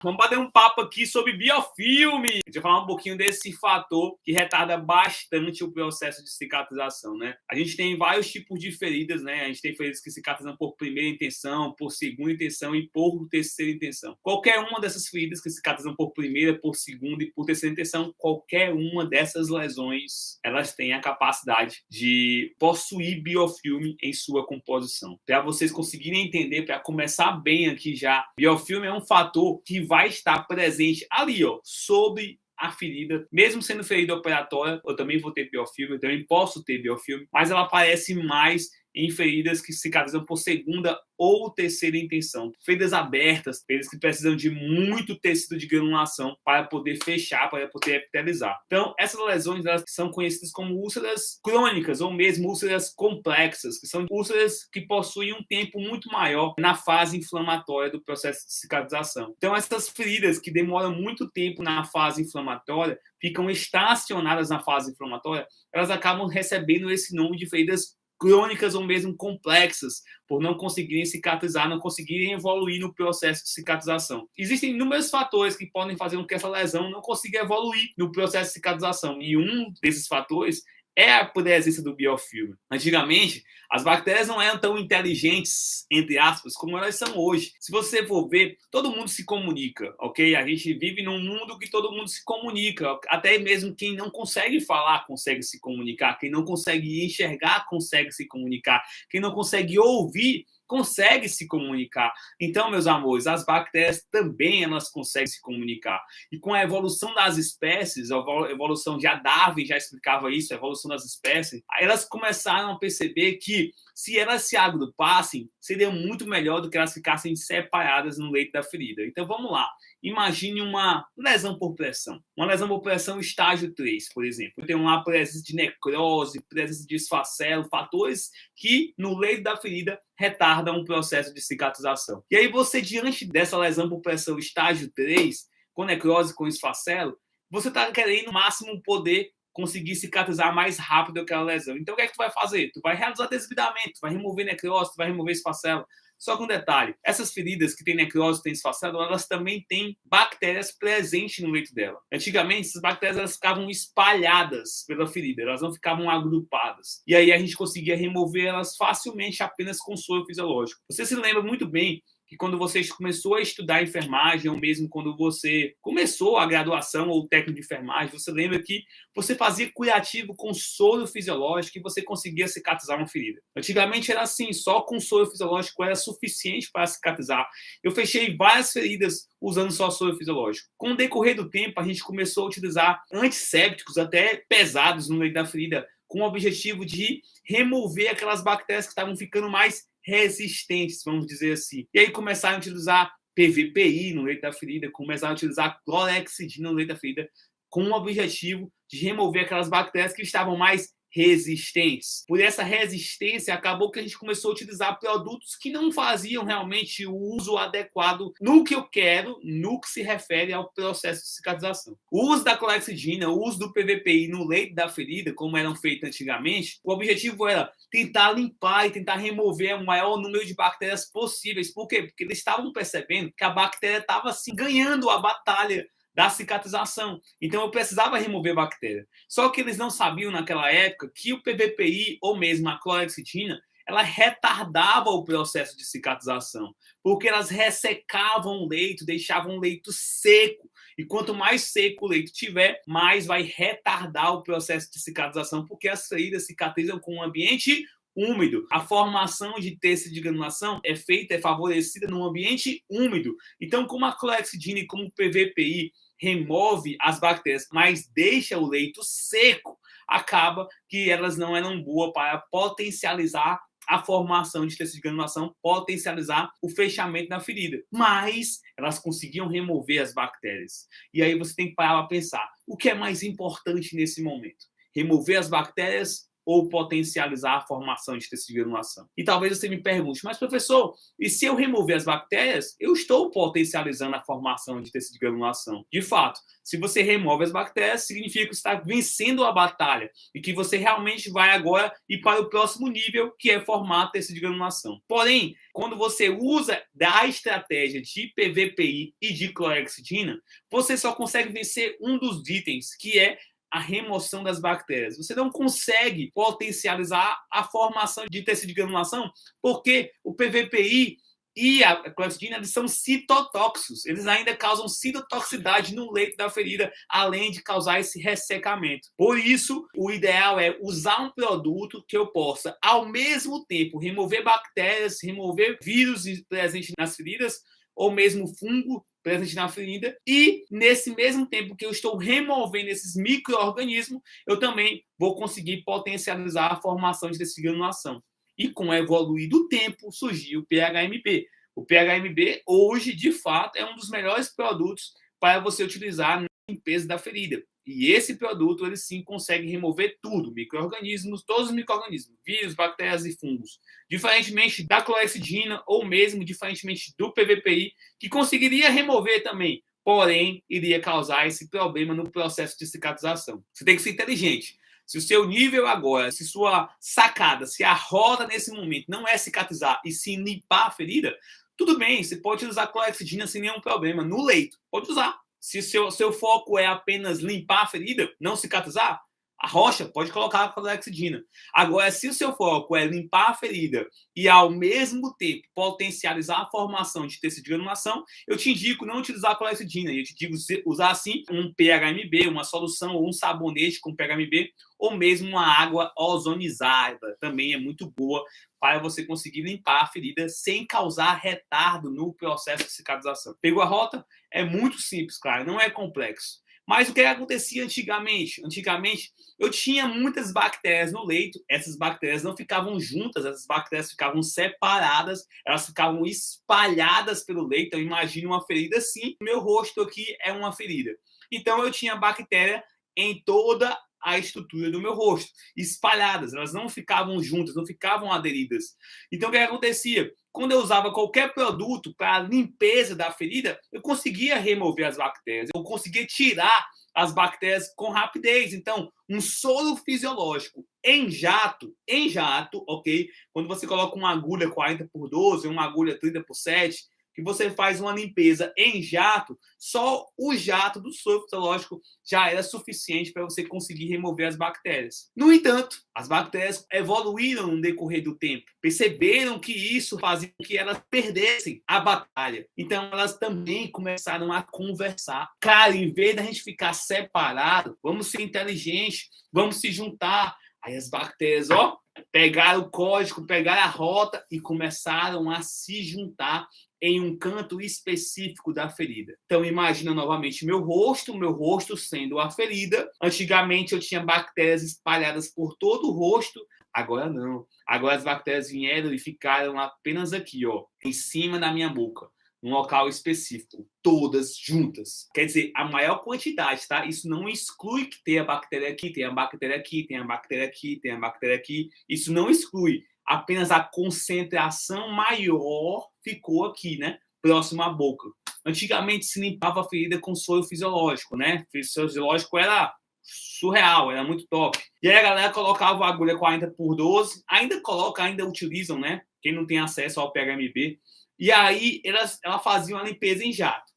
Vamos bater um papo aqui sobre biofilme. A gente vai falar um pouquinho desse fator que retarda bastante o processo de cicatrização, né? A gente tem vários tipos de feridas, né? A gente tem feridas que cicatrizam por primeira intenção, por segunda intenção e por terceira intenção. Qualquer uma dessas feridas que cicatrizam por primeira, por segunda e por terceira intenção, qualquer uma dessas lesões, elas têm a capacidade de possuir biofilme em sua composição. Para vocês conseguirem entender, para começar bem aqui já, biofilme é um fator que vai estar presente ali, ó, sobre a ferida, mesmo sendo ferida operatória, eu também vou ter biofilme, eu também posso ter biofilme, mas ela aparece mais em feridas que cicatrizam por segunda ou terceira intenção. Feridas abertas, feridas que precisam de muito tecido de granulação para poder fechar, para poder epitelizar. Então, essas lesões elas são conhecidas como úlceras crônicas ou mesmo úlceras complexas, que são úlceras que possuem um tempo muito maior na fase inflamatória do processo de cicatrização. Então, essas feridas que demoram muito tempo na fase inflamatória, ficam estacionadas na fase inflamatória, elas acabam recebendo esse nome de feridas crônicas ou mesmo complexas, por não conseguirem cicatrizar, não conseguirem evoluir no processo de cicatrização. Existem inúmeros fatores que podem fazer com que essa lesão não consiga evoluir no processo de cicatrização, e um desses fatores é a presença do biofilme. Antigamente, as bactérias não eram tão inteligentes, entre aspas, como elas são hoje. Se você for ver, todo mundo se comunica, ok? A gente vive num mundo que todo mundo se comunica. Até mesmo quem não consegue falar consegue se comunicar. Quem não consegue enxergar consegue se comunicar. Quem não consegue ouvir consegue se comunicar. Então, meus amores, as bactérias também elas conseguem se comunicar. E com a evolução das espécies, a evolução de Darwin já explicava isso, a evolução das espécies, elas começaram a perceber que se elas se agrupassem, seria muito melhor do que elas ficassem separadas no leito da ferida. Então, vamos lá. Imagine uma lesão por pressão. Uma lesão por pressão estágio 3, por exemplo. Tem uma presença de necrose, presença de esfacelo, fatores que no leito da ferida retardam o processo de cicatrização. E aí você, diante dessa lesão por pressão estágio 3, com necrose, com esfacelo, você está querendo no máximo poder conseguir cicatrizar mais rápido aquela lesão. Então, o que é que tu vai fazer? Tu vai realizar desvidamento, tu vai remover necrose, tu vai remover esfacelo. Só com um detalhe, essas feridas que têm necrose, têm esfacelo, elas também têm bactérias presentes no leito dela. Antigamente, essas bactérias elas ficavam espalhadas pela ferida, elas não ficavam agrupadas. E aí a gente conseguia remover elas facilmente apenas com soro fisiológico. Você se lembra muito bem que quando você começou a estudar enfermagem, ou mesmo quando você começou a graduação ou técnico de enfermagem, você lembra que você fazia curativo com soro fisiológico e você conseguia cicatrizar uma ferida. Antigamente era assim, só com soro fisiológico era suficiente para cicatrizar. Eu fechei várias feridas usando só soro fisiológico. Com o decorrer do tempo, a gente começou a utilizar antissépticos até pesados no leito da ferida, com o objetivo de remover aquelas bactérias que estavam ficando mais resistentes, vamos dizer assim. E aí começaram a utilizar PVPI no leito da ferida, começaram a utilizar clorexidina no leito da ferida, com o objetivo de remover aquelas bactérias que estavam mais resistentes. Por essa resistência, acabou que a gente começou a utilizar produtos que não faziam realmente o uso adequado no que eu quero, no que se refere ao processo de cicatrização. O uso da clorexidina, o uso do PVPI no leito da ferida, como eram feitos antigamente, o objetivo era tentar limpar e tentar remover o maior número de bactérias possíveis. Por quê? Porque eles estavam percebendo que a bactéria estava assim, ganhando a batalha da cicatrização. Então eu precisava remover a bactéria. Só que eles não sabiam naquela época que o PVPI ou mesmo a clorexidina ela retardava o processo de cicatrização, porque elas ressecavam o leito, deixavam o leito seco. E quanto mais seco o leito tiver, mais vai retardar o processo de cicatrização, porque as feridas cicatrizam com um ambiente úmido. A formação de tecido de granulação é feita, é favorecida num ambiente úmido. Então, como a clorexidina e como o PVPI remove as bactérias, mas deixa o leito seco, acaba que elas não eram boas para potencializar a formação de tecido de granulação, potencializar o fechamento da ferida. Mas elas conseguiam remover as bactérias. E aí você tem que parar para pensar, o que é mais importante nesse momento? Remover as bactérias ou potencializar a formação de tecido de granulação. E talvez você me pergunte, mas professor, e se eu remover as bactérias, eu estou potencializando a formação de tecido de granulação. De fato, se você remove as bactérias, significa que você está vencendo a batalha e que você realmente vai agora ir para o próximo nível, que é formar tecido de granulação. Porém, quando você usa da estratégia de PVPI e de clorexidina, você só consegue vencer um dos itens, que é a remoção das bactérias. Você não consegue potencializar a formação de tecido de granulação, porque o PVPI e a clorexidina, eles são citotóxicos. Eles ainda causam citotoxicidade no leito da ferida, além de causar esse ressecamento. Por isso, o ideal é usar um produto que eu possa, ao mesmo tempo, remover bactérias, remover vírus presentes nas feridas, ou mesmo fungo presente na ferida, e nesse mesmo tempo que eu estou removendo esses micro-organismos, eu também vou conseguir potencializar a formação de tecido de granulação. E com o evoluir do tempo, surgiu o PHMB. O PHMB, hoje, de fato, é um dos melhores produtos para você utilizar na limpeza da ferida. E esse produto, ele sim consegue remover tudo, micro-organismos, todos os micro-organismos, vírus, bactérias e fungos. Diferentemente da clorexidina ou mesmo diferentemente do PVPI, que conseguiria remover também, porém iria causar esse problema no processo de cicatrização. Você tem que ser inteligente. Se o seu nível agora, se sua sacada, se a roda nesse momento não é cicatrizar e sim limpar a ferida, tudo bem, você pode usar clorexidina sem nenhum problema no leito, pode usar. Se seu foco é apenas limpar a ferida, não cicatrizar, a rocha pode colocar a clorexidina. Agora, se o seu foco é limpar a ferida e, ao mesmo tempo, potencializar a formação de tecido de granulação, eu te indico não utilizar a clorexidina. Eu te digo usar, sim, um PHMB, uma solução ou um sabonete com PHMB, ou mesmo uma água ozonizada. Também é muito boa para você conseguir limpar a ferida sem causar retardo no processo de cicatrização. Pegou a rota? É muito simples, claro, não é complexo. Mas o que acontecia antigamente? Antigamente, eu tinha muitas bactérias no leito, essas bactérias não ficavam juntas, essas bactérias ficavam separadas, elas ficavam espalhadas pelo leito. Então, imagine uma ferida assim, meu rosto aqui é uma ferida. Então, eu tinha bactéria em toda a estrutura do meu rosto, espalhadas, elas não ficavam juntas, não ficavam aderidas. Então, o que acontecia? Quando eu usava qualquer produto para a limpeza da ferida, eu conseguia remover as bactérias, eu conseguia tirar as bactérias com rapidez. Então, um soro fisiológico em jato, ok? Quando você coloca uma agulha 40x12, uma agulha 30x7, que você faz uma limpeza em jato, só o jato do soro fisiológico já era suficiente para você conseguir remover as bactérias. No entanto, as bactérias evoluíram no decorrer do tempo, perceberam que isso fazia com que elas perdessem a batalha. Então, elas também começaram a conversar. Cara, em vez da gente ficar separado, vamos ser inteligentes, vamos se juntar. Aí as bactérias, pegaram o código, pegaram a rota e começaram a se juntar em um canto específico da ferida. Então, imagina novamente meu rosto sendo a ferida. Antigamente, eu tinha bactérias espalhadas por todo o rosto. Agora não. Agora as bactérias vieram e ficaram apenas aqui, em cima da minha boca, num local específico, todas juntas. Quer dizer, a maior quantidade, tá? Isso não exclui que tenha bactéria aqui, tenha bactéria aqui, tenha bactéria aqui, tenha bactéria aqui. Isso não exclui. Apenas a concentração maior ficou aqui, né? Próximo à boca. Antigamente se limpava a ferida com soro fisiológico, né? O soro fisiológico era surreal, era muito top. E aí a galera colocava a agulha 40x12, ainda utilizam, né? Quem não tem acesso ao PHMB. E aí ela fazia uma limpeza em jato.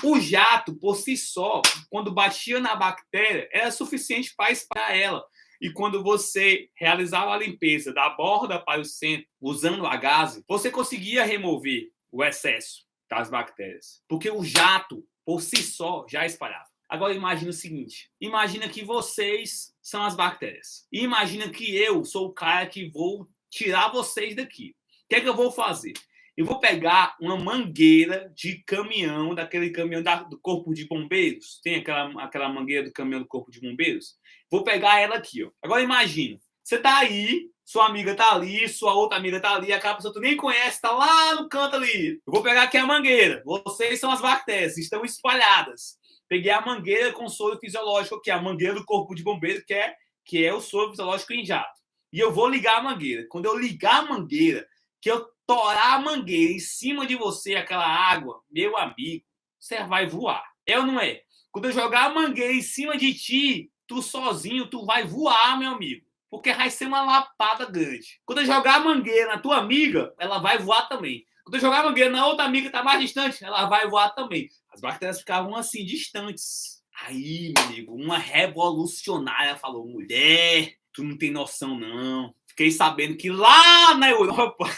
O jato, por si só, quando batia na bactéria, era suficiente para espalhar ela. E quando você realizava a limpeza da borda para o centro, usando a gaze, você conseguia remover o excesso das bactérias. Porque o jato, por si só, já espalhava. Agora imagina o seguinte, imagina que vocês são as bactérias. E imagina que eu sou o cara que vou tirar vocês daqui. O que é que eu vou fazer? Eu vou pegar uma mangueira de caminhão, daquele caminhão do Corpo de Bombeiros. Tem aquela mangueira do caminhão do Corpo de Bombeiros? Vou pegar ela aqui, Agora imagina, você tá aí, sua amiga tá ali, sua outra amiga tá ali, aquela pessoa que tu nem conhece tá lá no canto ali. Eu vou pegar aqui a mangueira. Vocês são as bactérias, estão espalhadas. Peguei a mangueira com soro fisiológico, que é a mangueira do Corpo de Bombeiros, que é o soro fisiológico em jato. e eu vou ligar a mangueira. Quando eu ligar a mangueira, que eu torar a mangueira em cima de você, aquela água, meu amigo, você vai voar. É ou não é? Quando eu jogar a mangueira em cima de ti, tu sozinho, tu vai voar, meu amigo. Porque vai ser uma lapada grande. Quando eu jogar a mangueira na tua amiga, ela vai voar também. Quando eu jogar a mangueira na outra amiga que está mais distante, ela vai voar também. As bactérias ficavam assim, distantes. Aí, meu amigo, uma revolucionária falou: mulher, tu não tem noção, não. Fiquei sabendo que lá na Europa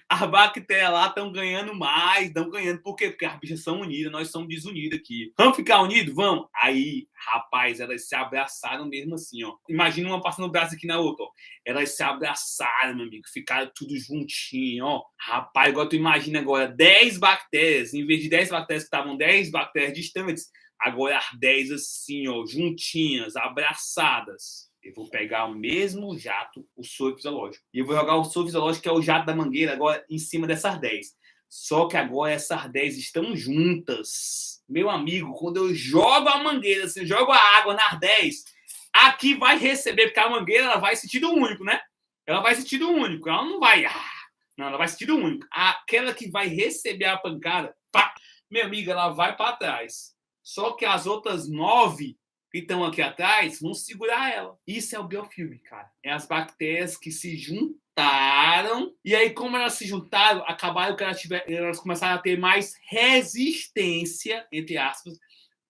as bactérias lá estão ganhando mais, estão ganhando. Por quê? Porque as bichas são unidas, nós somos desunidos aqui. Vamos ficar unidos? Vamos. Aí, rapaz, elas se abraçaram mesmo assim, ó. Imagina uma passando o braço aqui na outra, ó. Elas se abraçaram, meu amigo, ficaram tudo juntinho, ó. Rapaz, agora tu imagina agora 10 bactérias, em vez de 10 bactérias que estavam 10 bactérias distantes, agora as 10 assim, ó, juntinhas, abraçadas. Eu vou pegar o mesmo jato, o soro fisiológico. E eu vou jogar o soro fisiológico, que é o jato da mangueira, agora em cima dessas 10. Só que agora essas 10 estão juntas. Meu amigo, quando eu jogo a mangueira, assim, eu jogo a água nas 10, aqui vai receber, porque a mangueira ela vai sentido único, né? Ela vai sentido único. Ela não vai... Não, ela vai sentido único. Aquela que vai receber a pancada, pá, meu amigo, ela vai para trás. Só que as outras 9... que estão aqui atrás, vão segurar ela. Isso é o biofilme, cara. É as bactérias que se juntaram. E aí, como elas se juntaram, acabaram que elas começaram a ter mais resistência, entre aspas,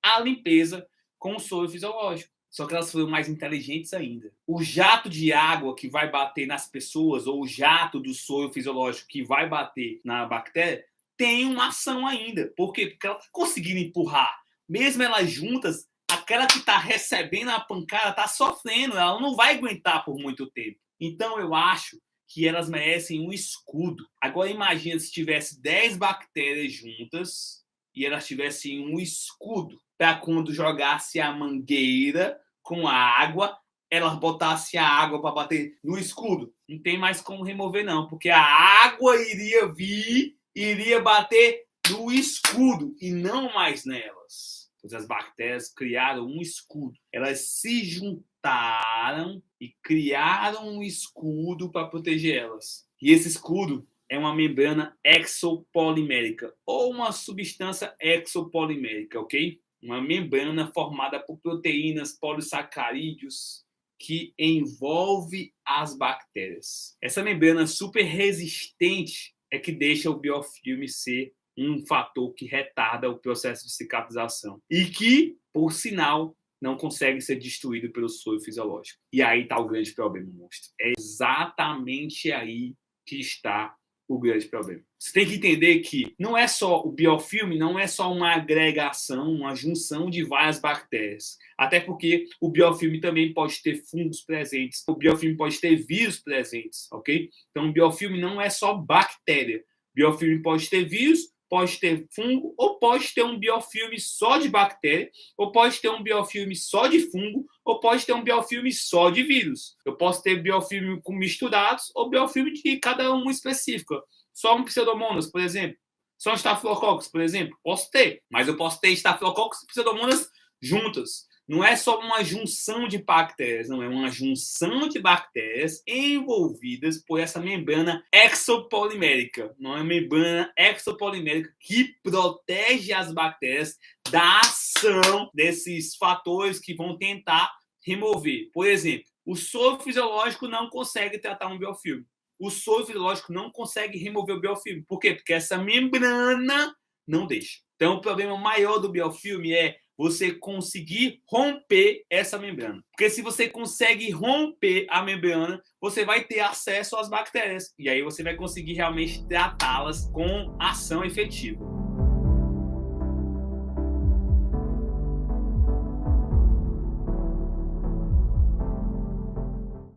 à limpeza com o soro fisiológico. Só que elas foram mais inteligentes ainda. O jato de água que vai bater nas pessoas, ou o jato do soro fisiológico que vai bater na bactéria, tem uma ação ainda. Por quê? Porque ela está conseguindo empurrar. Mesmo elas juntas, aquela que está recebendo a pancada está sofrendo, ela não vai aguentar por muito tempo. Então eu acho que elas merecem um escudo. Agora imagina se tivesse 10 bactérias juntas e elas tivessem um escudo para quando jogasse a mangueira com a água, elas botassem a água para bater no escudo. Não tem mais como remover não, porque a água iria vir, iria bater no escudo e não mais nelas. As bactérias criaram um escudo. Elas se juntaram e criaram um escudo para proteger elas. E esse escudo é uma membrana exopolimérica ou uma substância exopolimérica, ok? Uma membrana formada por proteínas, polissacarídeos que envolve as bactérias. Essa membrana super resistente é que deixa o biofilme ser um fator que retarda o processo de cicatrização e que, por sinal, não consegue ser destruído pelo soro fisiológico. E aí está o grande problema, monstro. É exatamente aí que está o grande problema. Você tem que entender que não é só o biofilme, não é só uma agregação, uma junção de várias bactérias. Até porque o biofilme também pode ter fungos presentes, o biofilme pode ter vírus presentes, ok? Então o biofilme não é só bactéria. O biofilme pode ter vírus, pode ter fungo, ou pode ter um biofilme só de bactéria, ou pode ter um biofilme só de fungo, ou pode ter um biofilme só de vírus. Eu posso ter biofilme misturados, ou biofilme de cada um específico. Só um pseudomonas, por exemplo. Só um estafilococcus, por exemplo. Posso ter, mas eu posso ter estafilococcus e pseudomonas juntas. Não é só uma junção de bactérias, não é uma junção de bactérias envolvidas por essa membrana exopolimérica. Não é uma membrana exopolimérica que protege as bactérias da ação desses fatores que vão tentar remover. Por exemplo, o soro fisiológico não consegue tratar um biofilme. O soro fisiológico não consegue remover o biofilme. Por quê? Porque essa membrana não deixa. Então, o problema maior do biofilme é você conseguir romper essa membrana. Porque se você consegue romper a membrana, você vai ter acesso às bactérias. E aí você vai conseguir realmente tratá-las com ação efetiva.